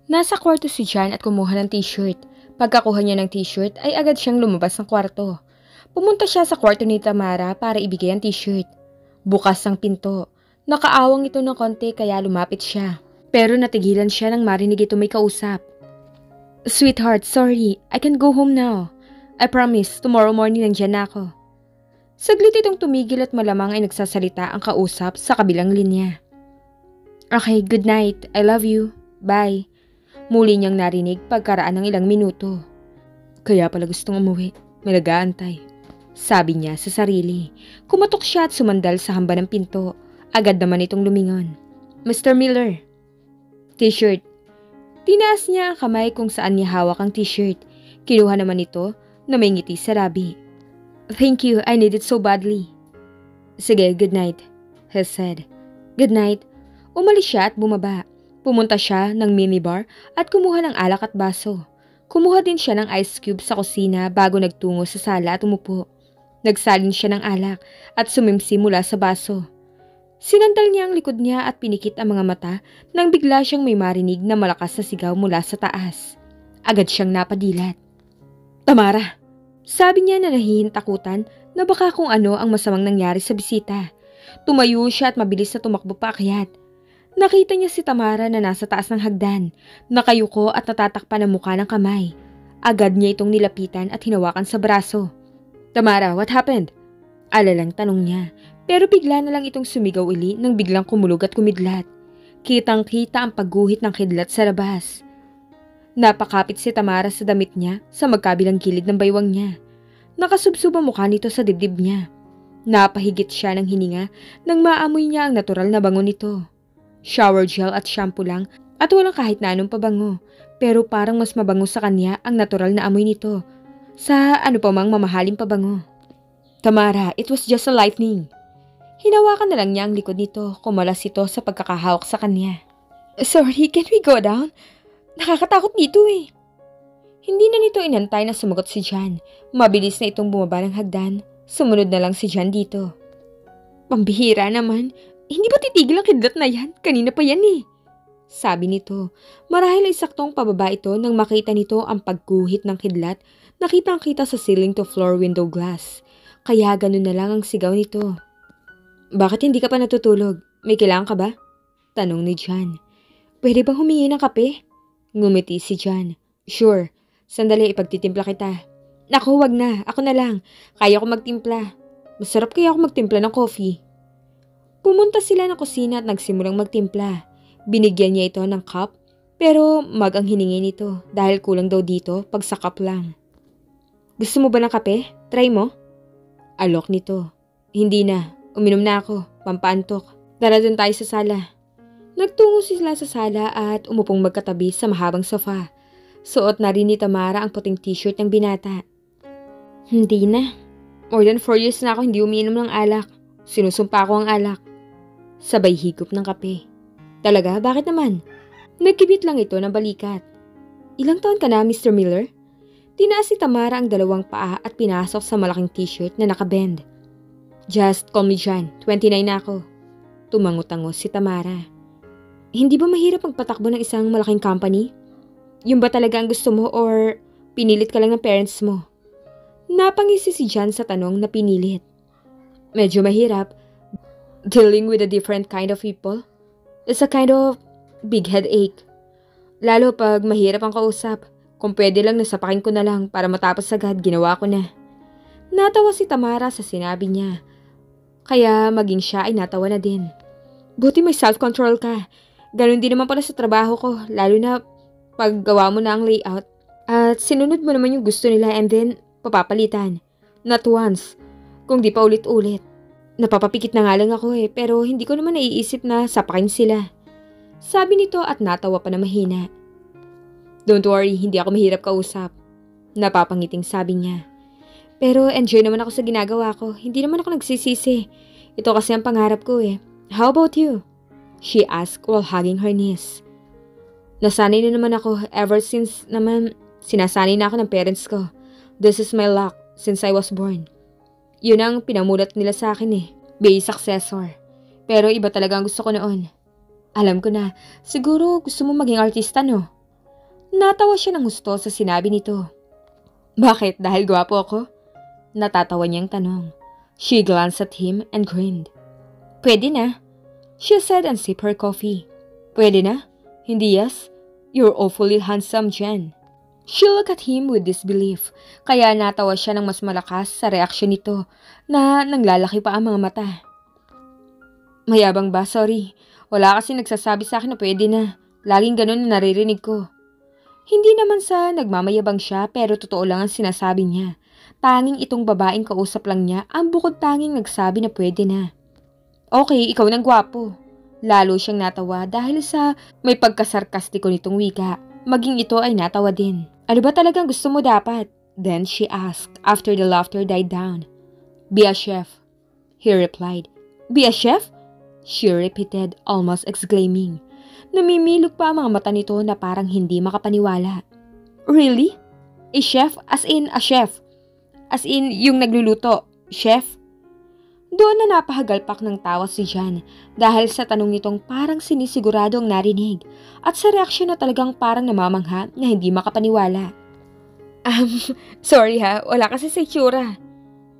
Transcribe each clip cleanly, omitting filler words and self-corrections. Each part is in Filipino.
Nasa kwarto si John at kumuha ng t-shirt. Pagkakuha niya ng t-shirt ay agad siyang lumabas ng kwarto. Pumunta siya sa kwarto ni Tamara para ibigay ang t-shirt. Bukas ang pinto. Nakaawang ito ng konti kaya lumapit siya. Pero natigilan siya nang marinig ito may kausap. Sweetheart, sorry. I can go home now. I promise, tomorrow morning nandiyan na ako. Saglit itong tumigil at malamang ay nagsasalita ang kausap sa kabilang linya. Okay, good night. I love you. Bye. Muli niyang narinig pagkaraan ng ilang minuto. Kaya pala gustong umuwi. May nag-aantay. Sabi niya sa sarili. Kumatok siya at sumandal sa hamba ng pinto. Agad naman itong lumingon. Mr. Miller. T-shirt. Tinaas niya ang kamay kung saan niya hawak ang t-shirt. Kinuha naman ito na may ngiti sa labi. Thank you, I need it so badly. Sige, good night, he said. Good night. Umalis siya at bumaba. Pumunta siya ng minibar at kumuha ng alak at baso. Kumuha din siya ng ice cube sa kusina bago nagtungo sa sala at umupo. Nagsalin siya ng alak at sumimsi mula sa baso. Sinandal niya ang likod niya at pinikit ang mga mata nang bigla siyang may marinig na malakas na sigaw mula sa taas. Agad siyang napadilat. Tamara! Sabi niya na nahihintakutan na baka kung ano ang masamang nangyari sa bisita. Tumayo siya at mabilis na tumakbo paakyat. Nakita niya si Tamara na nasa taas ng hagdan, nakayuko at natatakpan ang mukha ng kamay. Agad niya itong nilapitan at hinawakan sa braso. Tamara, what happened? Alalang tanong niya, pero bigla na lang itong sumigaw uli nang biglang kumulog at kumidlat. Kitang-kita ang pagguhit ng kidlat sa labas. Napakapit si Tamara sa damit niya sa magkabilang gilid ng baywang niya. Nakasubsob ang mukha nito sa dibdib niya. Napahigit siya ng hininga nang maamoy niya ang natural na bango nito. Shower gel at shampoo lang at walang kahit na anong pabango. Pero parang mas mabango sa kanya ang natural na amoy nito. Sa ano pa mang mamahaling pabango. Tamara, it was just a lightning. Hinawakan na lang niya ang likod nito, kumalas ito sa pagkakahawak sa kanya. Sorry, can we go down? Nakakatakot dito eh. Hindi na nito inantay na sumagot si John. Mabilis na itong bumaba ng hagdan. Sumunod na lang si John dito. Pambihira naman. Hindi ba titigil ang kidlat na yan? Kanina pa yan eh. Sabi nito. Marahil ay saktong pababa ito nang makita nito ang pagguhit ng kidlat. Nakitang-kita sa ceiling to floor window glass. Kaya ganun na lang ang sigaw nito. Bakit hindi ka pa natutulog? May kailangan ka ba? Tanong ni John. Pwede bang humingi ng kape? Ngumiti si John. Sure. Sandali, ipagtitimpla kita. Naku, wag na. Ako na lang. Kaya ko magtimpla. Masarap kaya ako magtimpla ng coffee. Pumunta sila ng kusina at nagsimulang magtimpla. Binigyan niya ito ng cup, pero mag ang hiningi nito dahil kulang daw dito pag sa cup lang. Gusto mo ba ng kape? Try mo? Alok nito. Hindi na. Uminom na ako. Pampaantok. Tara dun tayo sa sala. Nagtungo sila sa sala at umupong magkatabi sa mahabang sofa. Suot na rin ni Tamara ang puting t-shirt ng binata. Hindi na. More than 4 years na ako hindi umiinom ng alak. Sinusumpa ko ang alak. Sabay higop ng kape. Talaga? Bakit naman? Nagkibit lang ito ng balikat. Ilang taon ka na, Mr. Miller? Tinaas ni Tamara ang dalawang paa at pinasok sa malaking t-shirt na nakabend. Just call me John. 29 na ako. Tumango-tango si Tamara. Hindi ba mahirap magpatakbo ng isang malaking company? Yung ba talaga ang gusto mo or pinilit ka lang ng parents mo? Napangisi si John sa tanong na pinilit. Medyo mahirap. Dealing with a different kind of people. It's a kind of big headache. Lalo pag mahirap ang kausap. Kung pwede lang nasapakin ko na lang para matapos agad, ginawa ko na. Natawa si Tamara sa sinabi niya. Kaya maging siya ay natawa na din. Buti may self-control ka. Ganon din naman pala sa trabaho ko, lalo na paggawa mo na ang layout. At sinunod mo naman yung gusto nila and then papapalitan. Not once, kung di pa ulit-ulit. Napapapikit na nga lang ako pero hindi ko naman naiisip na sapakin sila. Sabi nito at natawa pa na mahina. Don't worry, hindi ako mahirap kausap. Napapangiting sabi niya. Pero enjoy naman ako sa ginagawa ko, hindi naman ako nagsisisi. Ito kasi ang pangarap ko How about you? She asked while hugging her niece. Nasanay na naman ako ever since naman sinasanay na ako ng parents ko. This is my luck since I was born. Yun ang pinamulat nila sa akin Be successor. Pero iba talaga ang gusto ko noon. Alam ko na, siguro gusto mo maging artista no? Natawa siya ng husto sa sinabi nito. Bakit? Dahil gwapo ako? Natatawa niyang tanong. She glanced at him and grinned. Pwede na, she said and sipped her coffee. Pwede na? Hindi yes? You're awfully handsome, Jen. She looked at him with disbelief, kaya natawa siya ng mas malakas sa reaksyon nito na nanglalaki pa ang mga mata. Mayabang ba? Sorry. Wala kasi nagsasabi sa akin na pwede na. Laging ganun na naririnig ko. Hindi naman sa nagmamayabang siya pero totoo lang ang sinasabi niya. Tanging itong babaeng kausap lang niya ang bukod tanging nagsabi na pwede na. Okay, ikaw nang gwapo. Lalo siyang natawa dahil sa may pagkasarkastiko nitong wika. Maging ito ay natawa din. Ano ba talagang gusto mo dapat? Then she asked after the laughter died down. Be a chef. He replied. Be a chef? She repeated, almost exclaiming. Namimilok pa ang mga mata nito na parang hindi makapaniwala. Really? A chef? As in a chef? As in yung nagluluto? Chef? Doon na napahagalpak ng tawa si Jan dahil sa tanong nitong parang sinisigurado ang narinig at sa reaksyon na talagang parang namamangha na hindi makapaniwala. Sorry ha, wala kasi sa itsura.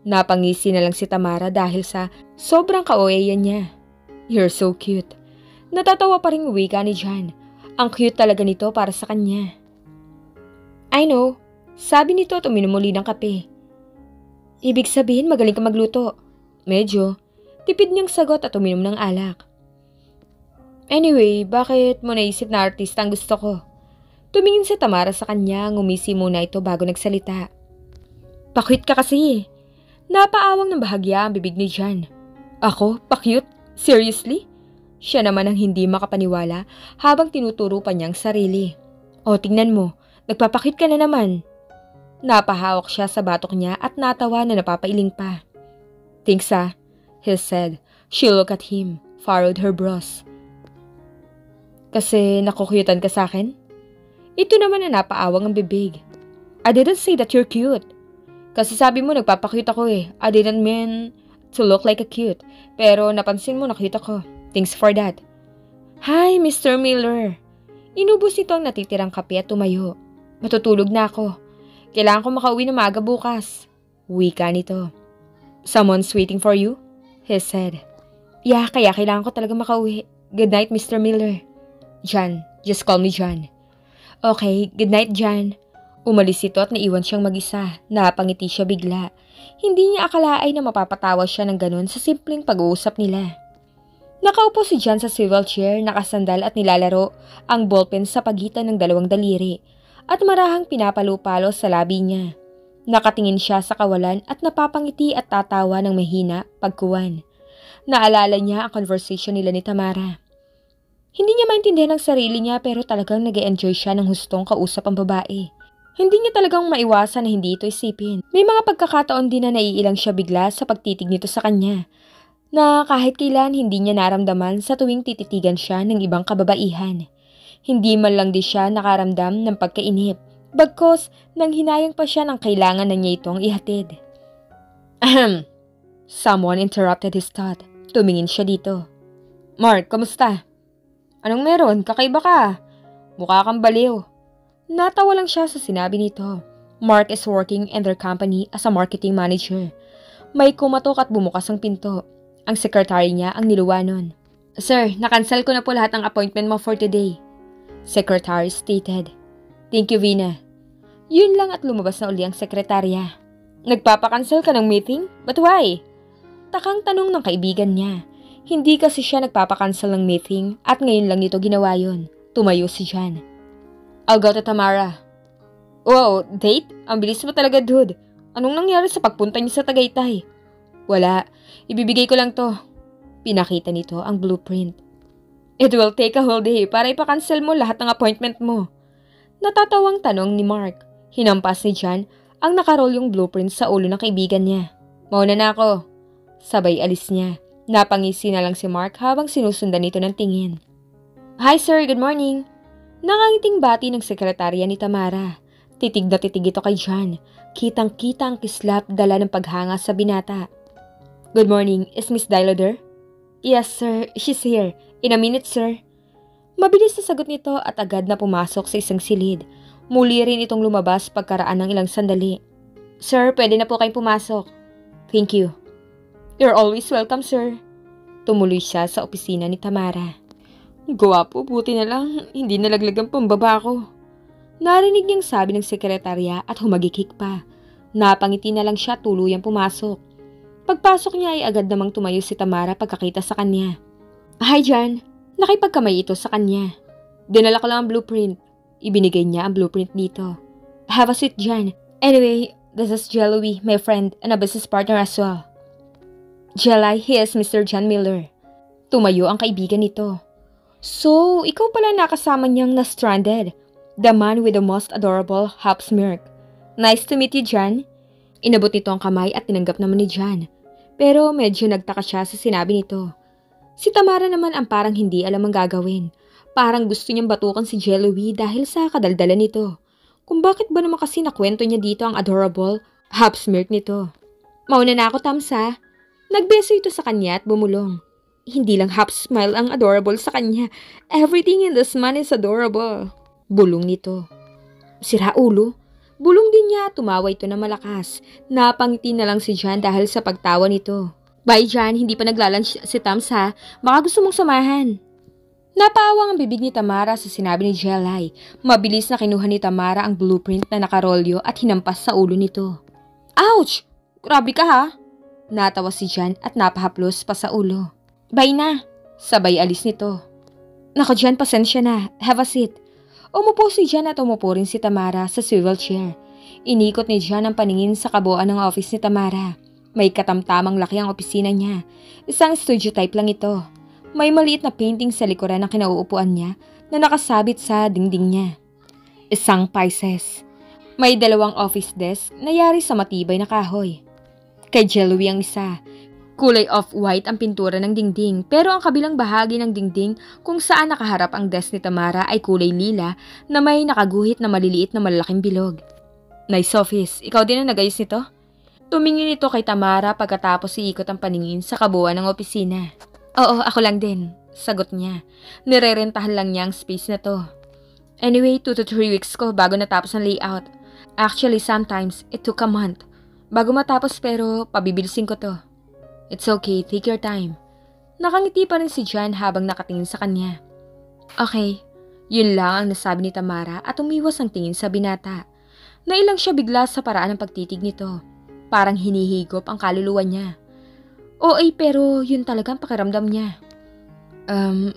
Napangisi na lang si Tamara dahil sa sobrang kaoyayan niya. You're so cute. Natatawa pa rin wika ni Jan. Ang cute talaga nito para sa kanya. I know, sabi nito at uminom muli ng kape. Ibig sabihin magaling ka magluto. Medyo. Tipid niyang sagot at uminom ng alak. Anyway, bakit mo naisip na artista ang gusto ko? Tumingin si Tamara sa kanya, ngumisi muna ito bago nagsalita. Pakute ka kasi. Napaawang ng bahagya ang bibig ni Jan. Ako? Pakute? Seriously? Siya naman ang hindi makapaniwala habang tinuturo pa niyang sarili. O tingnan mo, nagpapakute ka na naman. Napahawak siya sa batok niya at natawa na napapailing pa. Thanks he said. She looked at him, furrowed her brows. Kasi nakukyutan ka sa akin? Ito naman na napaawang ang bibig. I didn't say that you're cute. Kasi sabi mo nagpapakute ako eh. I didn't mean to look like a cute. Pero napansin mo na cute ako. Thanks for that. Hi, Mr. Miller. Inubos nito ang natitirang kape at tumayo. Matutulog na ako. Kailangan ko makauwi na maaga bukas. Wika nito. Someone's waiting for you? He said. Yeah, kaya kailangan ko talaga makauwi. Good night, Mr. Miller. Jan, just call me Jan. Okay, good night, Jan. Umalis ito at naiwan siyang mag-isa. Napangiti siya bigla. Hindi niya akalain na mapapatawa siya ng ganun sa simpleng pag-uusap nila. Nakaupo si Jan sa swivel chair, nakasandal at nilalaro ang ballpen sa pagitan ng dalawang daliri at marahang pinapalo-palo sa labi niya. Nakatingin siya sa kawalan at napapangiti at tatawa ng mahina pagkuwan. Naalala niya ang conversation nila ni Tamara. Hindi niya maintindihan ang sarili niya pero talagang nag-e-enjoy siya ng hustong kausap ang babae. Hindi niya talagang maiwasan na hindi ito isipin. May mga pagkakataon din na naiilang siya bigla sa pagtitig nito sa kanya, na kahit kailan hindi niya naramdaman sa tuwing tititigan siya ng ibang kababaihan. Hindi man lang di siya nakaramdam ng pagkainip, bagkos nang hinayang pa siya ng kailangan na niya itong ihatid. Ahem! Someone interrupted his thought. Tumingin siya dito. Mark, kamusta? Anong meron? Kakaiba ka. Mukha kang baliw. Natawa lang siya sa sinabi nito. Mark is working in their company as a marketing manager. May kumatok at bumukas ang pinto. Ang sekretary niya ang niluwanon. Sir, nakancel ko na po lahat ng appointment mo for today. Secretary stated. Thank you, Vina. Yun lang at lumabas na uli ang sekretarya. Nagpapakancel ka ng meeting? But why? Takang tanong ng kaibigan niya. Hindi kasi siya nagpapakancel ng meeting at ngayon lang nito ginawa yun. Tumayo si Jan. I'll go to Tamara. Wow, date? Ang bilis mo talaga, dude. Anong nangyari sa pagpunta niyo sa Tagaytay? Wala. Ibibigay ko lang to. Pinakita nito ang blueprint. It will take a whole day para ipakancel mo lahat ng appointment mo. Natatawang tanong ni Mark. Hinampas ni Jan ang nakaroll yung blueprint sa ulo ng kaibigan niya. Mauna na ako. Sabay alis niya. Napangisi na lang si Mark habang sinusundan nito ng tingin. Hi sir, good morning. Nakangiting bati ng sekretarya ni Tamara. Titig na titig ito kay Jan. Kitang-kita ang kislap dala ng paghanga sa binata. Good morning, is Miss Dilo there? Yes sir, she's here. In a minute sir. Mabilis na sagot nito at agad na pumasok sa isang silid. Muli rin itong lumabas pagkaraan ng ilang sandali. Sir, pwede na po kayong pumasok. Thank you. You're always welcome, sir. Tumuloy siya sa opisina ni Tamara. Gwapo, buti na lang, hindi nalaglag ang pambaba ko. Narinig niyang sabi ng sekretarya at humagikik pa. Napangiti na lang siya tuluyang pumasok. Pagpasok niya ay agad namang tumayo si Tamara pagkakita sa kanya. Hi, John. Nakipagkamay ito sa kanya. Dinala ko lang ang blueprint. Ibinigay niya ang blueprint dito. Have a seat, John. Anyway, this is Jelly, my friend and a business partner as well. Jelly, he is Mr. John Miller. Tumayo ang kaibigan nito. So, ikaw pala nakasama niyang na-stranded. The man with the most adorable half smirk. Nice to meet you, John. Inabot nito ang kamay at tinanggap naman ni John. Pero medyo nagtaka siya sa sinabi nito. Si Tamara naman ang parang hindi alam ang gagawin. Parang gusto niyang batukan si Jelly dahil sa kadaldalan nito. Kung bakit ba naman kasi nakwento niya dito ang adorable half smirk nito. Mauna na ako, Tamsa. Nagbeso ito sa kanya at bumulong. Hindi lang half smile ang adorable sa kanya. Everything in this man is adorable. Bulong nito. Sira ulo. Bulong din niya at tumawa ito na malakas. Napangiti na lang si John dahil sa pagtawa nito. Bye, John. Hindi pa naglalunch si Tamsa. Baka gusto mong samahan. Napaawang ang bibig ni Tamara sa sinabi ni Jelly. Mabilis na kinuha ni Tamara ang blueprint na nakarolyo at hinampas sa ulo nito. Ouch! Grabe ka ha? Natawa si John at napahaplos pa sa ulo. Bye na! Sabay alis nito. Nako John, pasensya na. Have a seat. Umupo si John at umupo rin si Tamara sa swivel chair. Inikot ni John ang paningin sa kabuuan ng office ni Tamara. May katamtamang laki ang opisina niya. Isang studio type lang ito. May maliit na painting sa likuran ng kinauupuan niya na nakasabit sa dingding niya. Isang Pisces. May 2 office desk na yari sa matibay na kahoy. Kay Jelly ang isa. Kulay off-white ang pintura ng dingding pero ang kabilang bahagi ng dingding kung saan nakaharap ang desk ni Tamara ay kulay lila na may nakaguhit na maliliit na malalaking bilog. Nice office. Ikaw din ang nagayos nito? Tumingin ito kay Tamara pagkatapos iikot ang paningin sa kabuuan ng opisina. Oo, ako lang din. Sagot niya. Nirerentahan lang niya ang space na to. Anyway, 2 to 3 weeks ko bago natapos ang layout. Actually, sometimes it took a month. Bago matapos pero pabibilisin ko to. It's okay, take your time. Nakangiti pa rin si John habang nakatingin sa kanya. Okay, yun lang ang nasabi ni Tamara at umiwas ang tingin sa binata. Nailang siya bigla sa paraan ng pagtitig nito. Parang hinihigop ang kaluluwa niya. Oo pero yun talagang pakiramdam niya.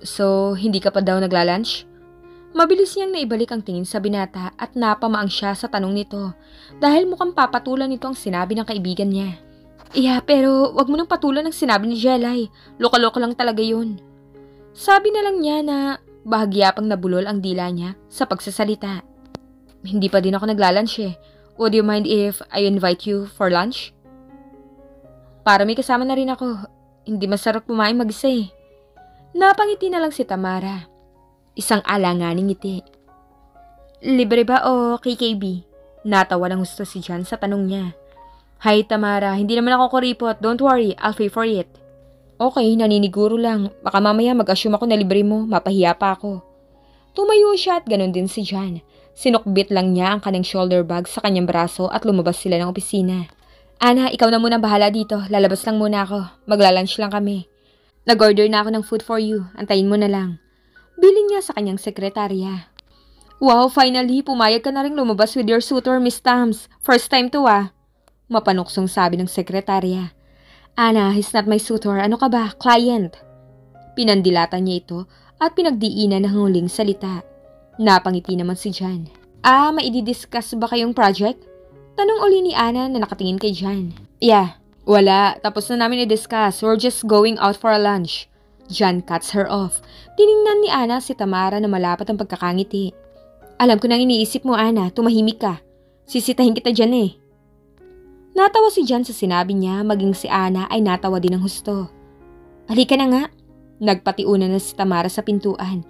So hindi ka pa daw naglalunch? Mabilis niyang naibalik ang tingin sa binata at napamaang siya sa tanong nito dahil mukhang papatulan nito ang sinabi ng kaibigan niya. Yeah, pero wag mo nang patulan ang sinabi ni Jelly. Loka-loka lang talaga yun. Sabi na lang niya na bahagya pang nabulol ang dila niya sa pagsasalita. Hindi pa din ako naglalunch eh. Would you mind if I invite you for lunch? Para may kasama na rin ako. Hindi masarap kumain mag-isa eh. Napangiti na lang si Tamara. Isang alanganing ngiti. Libre ba o KKB? Natawa ng gusto si John sa tanong niya. Hi Tamara, hindi naman ako kuripot. Don't worry, I'll pay for it. Okay, naniniguro lang. Baka mamaya mag-assume ako na libre mo, mapahiya pa ako. Tumayo siya at ganun din si John. Sinukbit lang niya ang kanyang shoulder bag sa kanyang braso at lumabas sila ng opisina. Ana, ikaw na muna bahala dito. Lalabas lang muna ako. Maglalunch lang kami. Nag-order na ako ng food for you. Antayin mo na lang. Bilin niya sa kanyang sekretarya. Wow, finally, pumayag ka na rin lumabas with your suitor, Miss Tams. First time to ah. Mapanuksong sabi ng sekretarya. Ana, he's not my suitor. Ano ka ba? Client. Pinandilatan niya ito at pinagdiinan ng huling salita. Napangiti naman si John. Maididiscuss ba kayong project? Tanong uli ni Ana na nakatingin kay John. Yeah, wala. Tapos na namin i-discuss. We're just going out for a lunch. John cuts her off. Tiningnan ni Ana si Tamara na malapat ang pagkakangiti. Alam ko nang iniisip mo, Ana. Tumahimik ka. Sisitahin kita dyan eh. Natawa si John sa sinabi niya, maging si Ana ay natawa din ng husto. Halika na nga. Nagpatiunan na si Tamara sa pintuan.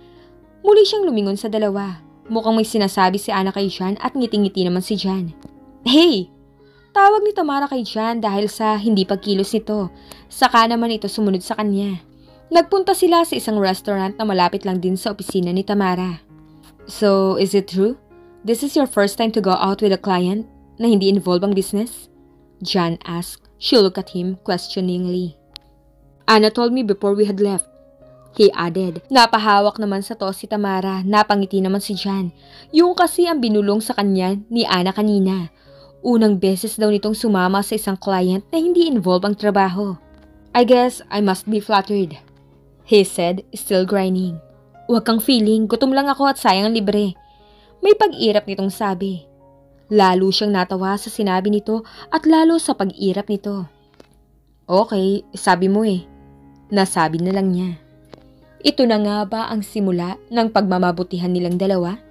Muli siyang lumingon sa dalawa. Mukhang may sinasabi si Ana kay John at ngiting-ngiti naman si John. Hey! Tawag ni Tamara kay John dahil sa hindi pagkilos nito. Saka naman ito sumunod sa kanya. Nagpunta sila sa isang restaurant na malapit lang din sa opisina ni Tamara. So, is it true? This is your first time to go out with a client na hindi involve ang business? John asked. She looked at him questioningly. Anna told me before we had left. He added. Napahawak naman sa to si Tamara, napangiti naman si John. Yung kasi ang binulong sa kanya ni Anna kanina. Unang beses daw nitong sumama sa isang client na hindi involve ang trabaho. I guess I must be flattered, he said, still grinding. Huwag kang feeling, gutom lang ako at sayang ang libre. May pag-irap nitong sabi. Lalo siyang natawa sa sinabi nito at lalo sa pag-irap nito. Okay, sabi mo eh. Nasabi na lang niya. Ito na nga ba ang simula ng pagmamabutihan nilang dalawa?